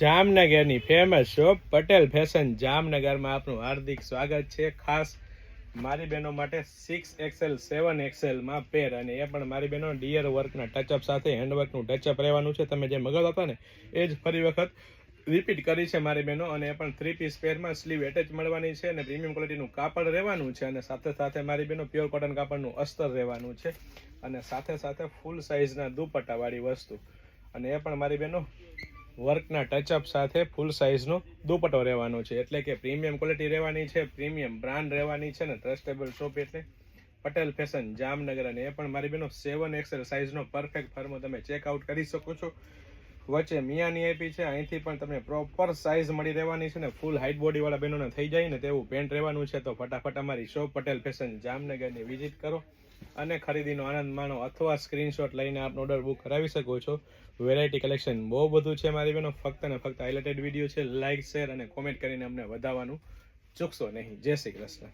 જામનગરની famous shop Patel fashion જામનગરમાં આપનું હાર્દિક સ્વાગત છે. ખાસ મારી બહેનો માટે 6XL 7XL માં પેર, અને એ પણ મારી બહેનો ડિયર વર્કના ટચઅપ સાથે હેન્ડવર્કનું ટચઅપ રહેવાનું છે. તમે જે મગાવતા હતા ને એ જ ફરી વખત રિપીટ કરી છે મારી બહેનો, અને એ પણ 3 પીસ પેરમાં સ્લીવ એટેચ મળવાની છે અને પ્રીમિયમ ક્વોલિટીનું કાપડ રહેવાનું છે, અને સાથે સાથે મારી બહેનો પ્યોર કોટન કાપડનું અસ્તર રહેવાનું છે, અને સાથે સાથે ફૂલ સાઇઝના દુપટ્ટાવાળી વસ્તુ, અને એ પણ મારી બહેનો વર્કના ટચઅપ સાથે ફૂલ સાઇઝનો દુપટ્ટો રહેવાનો છે. એટલે કે પ્રીમિયમ ક્વોલિટી રહેવાની છે, પ્રીમિયમ બ્રાન્ડ રહેવાની છે, ને ટ્રસ્ટેબલ શોપ એટલે પટેલ ફેશન જામનગર. અને એ પણ મારી બહેનો 7XL સાઇઝનો પરફેક્ટ ફર્મો તમે ચેકઆઉટ કરી શકો છો. વચ્ચે મિયાની આપી છે, અહીંથી પણ તમને પ્રોપર સાઇઝ મળી રહેવાની છે, ને ફૂલ હાઇટ બોડીવાળા બહેનોને થઈ જાય ને તેવું પેન્ટ રહેવાનું છે. તો ફટાફટ અમારી શોપ પટેલ ફેશન જામનગરની વિઝિટ કરો અને ખરીદીનો આનંદ માણો, અથવા સ્ક્રીનશોટ લઈને આપનો ઓર્ડર બુક કરાવી શકો છો. વેરાયટી કલેક્શન બહુ બધું છે મારી બહેનો, ફક્ત ને ફક્ત હાઇલાઇટેડ વિડીયો છે. લાઇક, શેર અને કોમેન્ટ કરીને અમને વધારવાનું ચૂકશો નહીં. જય શ્રી કૃષ્ણ.